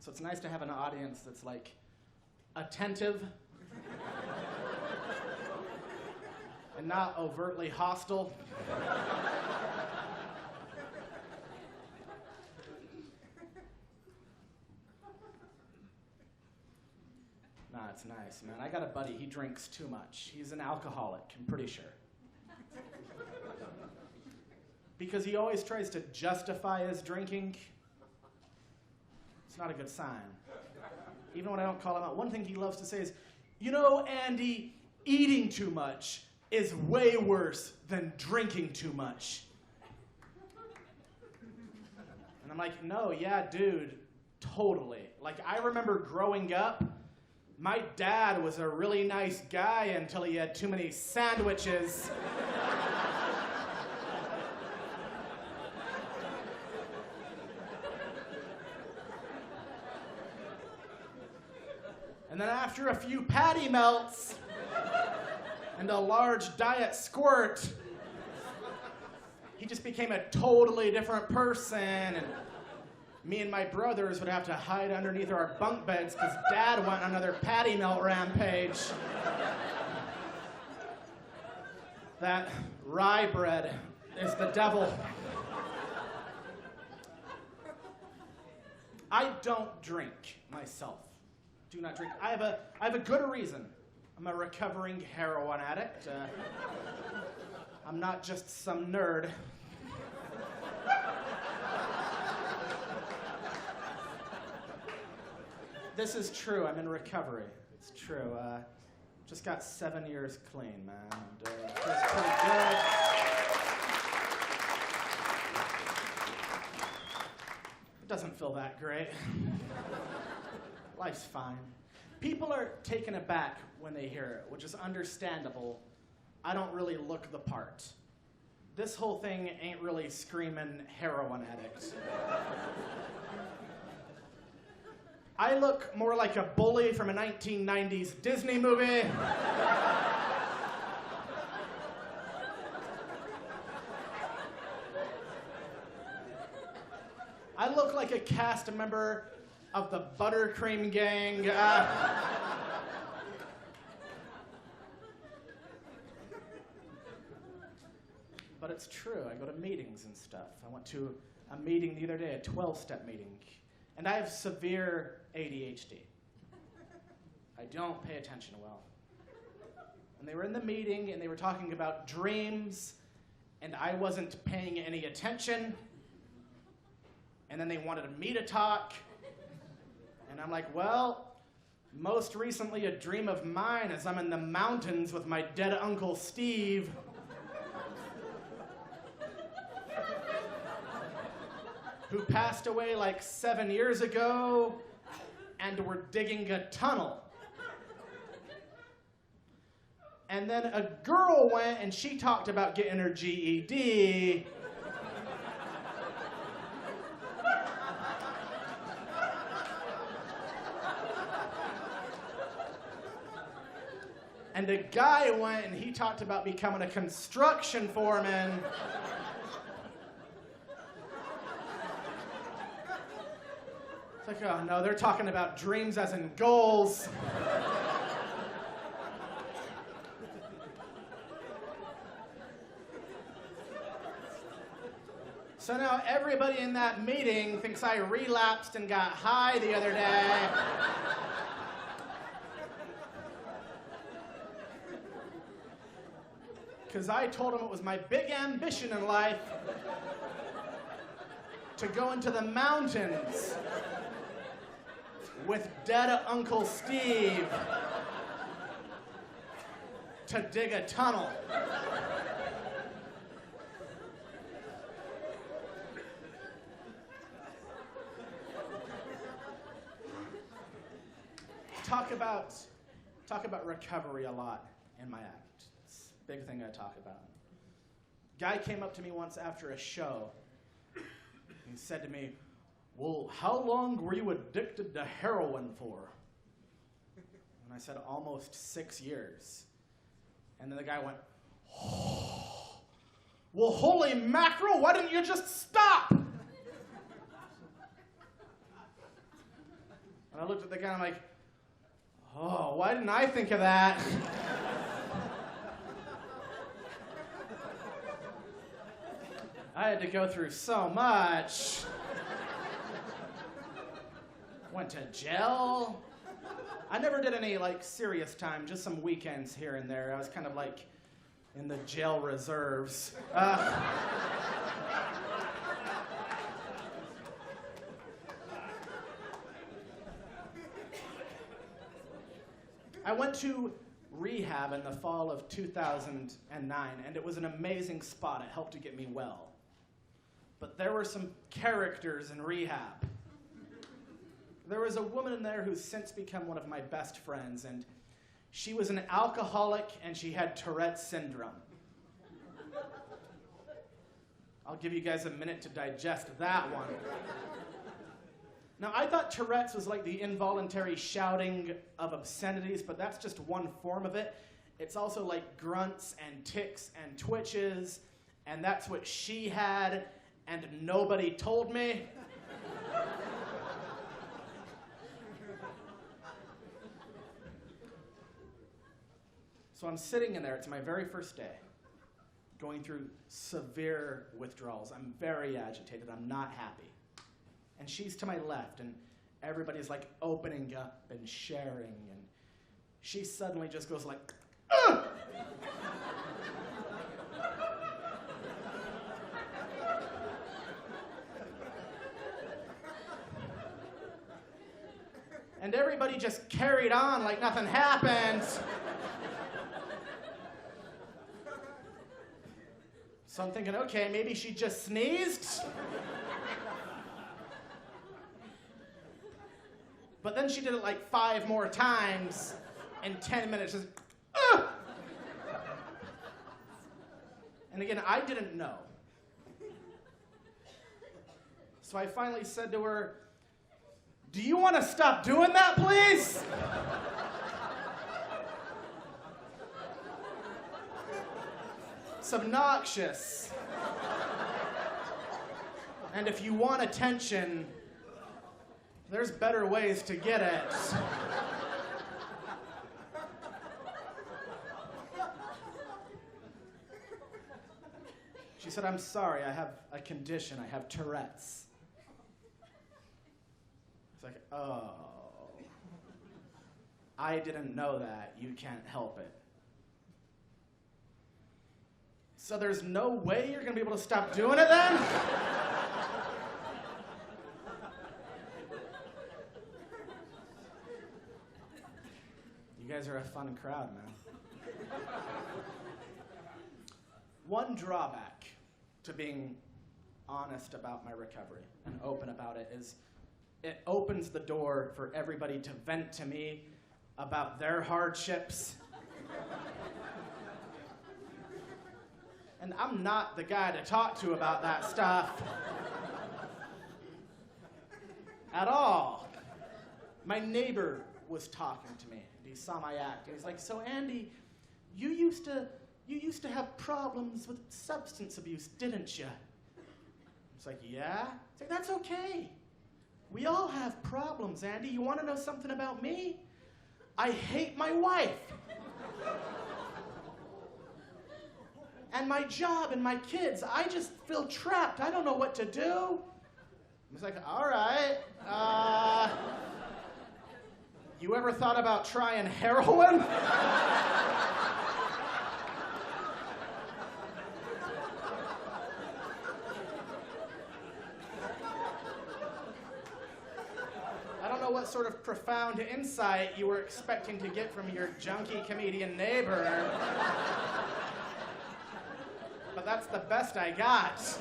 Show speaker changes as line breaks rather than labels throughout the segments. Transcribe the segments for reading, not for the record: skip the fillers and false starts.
So it's nice to have an audience that's like attentive and not overtly hostile. Nah, it's nice, man. I got a buddy, he drinks too much. He's an alcoholic, I'm pretty sure. Because he always tries to justify his drinking. It's not a good sign. Even when I don't call him out, one thing he loves to say is, you know, Andy, eating too much is way worse than drinking too much. And I'm like, no, yeah, dude, totally. Like, I remember growing up, my dad was a really nice guy until he had too many sandwiches. And then after a few patty melts and a large diet squirt, he just became a totally different person. And me and my brothers would have to hide underneath our bunk beds because Dad went on another patty melt rampage. That rye bread is the devil. I don't drink myself. Do not drink. I have a good reason. I'm a recovering heroin addict. I'm not just some nerd. This is true. I'm in recovery. It's true. Just got 7 years clean, man. And, feels pretty good. It doesn't feel that great. Life's fine. People are taken aback when they hear it, which is understandable. I don't really look the part. This whole thing ain't really screaming heroin addict. I look more like a bully from a 1990s Disney movie. I look like a cast member of the Buttercream Gang. But it's true. I go to meetings and stuff. I went to a meeting the other day, a 12-step meeting. And I have severe ADHD. I don't pay attention well. And they were in the meeting, and they were talking about dreams, and I wasn't paying any attention. And then they wanted me to talk. And I'm like, well, most recently a dream of mine is I'm in the mountains with my dead Uncle Steve. Who passed away like 7 years ago, and we're digging a tunnel. And then a girl went and she talked about getting her GED. And a guy went and he talked about becoming a construction foreman. It's like, oh no, they're talking about dreams as in goals. So now everybody in that meeting thinks I relapsed and got high the other day. Because I told them it was my big ambition in life to go into the mountains with dead Uncle Steve to dig a tunnel. Talk about recovery a lot in my act. It's a big thing I talk about. Guy came up to me once after a show. He said to me, well, how long were you addicted to heroin for? And I said, almost 6 years. And then the guy went, oh, well, holy mackerel, why didn't you just stop? I looked at the guy and I'm like, oh, why didn't I think of that? I had to go through so much. Went to jail. I never did any serious time, just some weekends here and there. I was kind of in the jail reserves. I went to Rehab in the fall of 2009, and it was an amazing spot. It helped to get me well. But there were some characters in Rehab. There was a woman in there who's since become one of my best friends, and she was an alcoholic, and she had Tourette syndrome. I'll give you guys a minute to digest that one. Now, I thought Tourette's was like the involuntary shouting of obscenities, but that's just one form of it. It's also like grunts and tics and twitches, and that's what she had, and nobody told me. So I'm sitting in there, it's my very first day, going through severe withdrawals. I'm very agitated, I'm not happy. And she's to my left, and everybody's opening up and sharing, and she suddenly just goes "Ugh!" And everybody just carried on like nothing happened. So I'm thinking, okay, maybe she just sneezed. But then she did it 5 more times in 10 minutes. Just, "Ugh!" And again, I didn't know. So I finally said to her, "Do you want to stop doing that, please?" It's obnoxious. And if you want attention, there's better ways to get it. She said, "I'm sorry, I have a condition. I have Tourette's." It's like, oh. I didn't know that. You can't help it. So there's no way you're going to be able to stop doing it then? You guys are a fun crowd, man. One drawback to being honest about my recovery and open about it is it opens the door for everybody to vent to me about their hardships. And I'm not the guy to talk to about that stuff at all. My neighbor was talking to me. He saw my act. He's like, "So Andy, you used to have problems with substance abuse, didn't you?" It's like, "Yeah." It's like, "That's okay. We all have problems, Andy. You want to know something about me? I hate my wife. And my job and my kids. I just feel trapped. I don't know what to do." I was like, "All right. You ever thought about trying heroin?" I don't know what sort of profound insight you were expecting to get from your junkie comedian neighbor. But that's the best I got.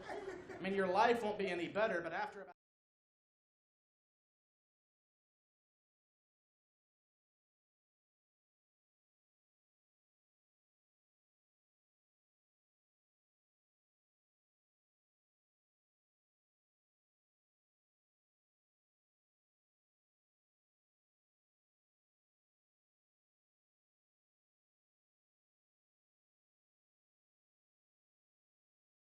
I mean, your life won't be any better, but after about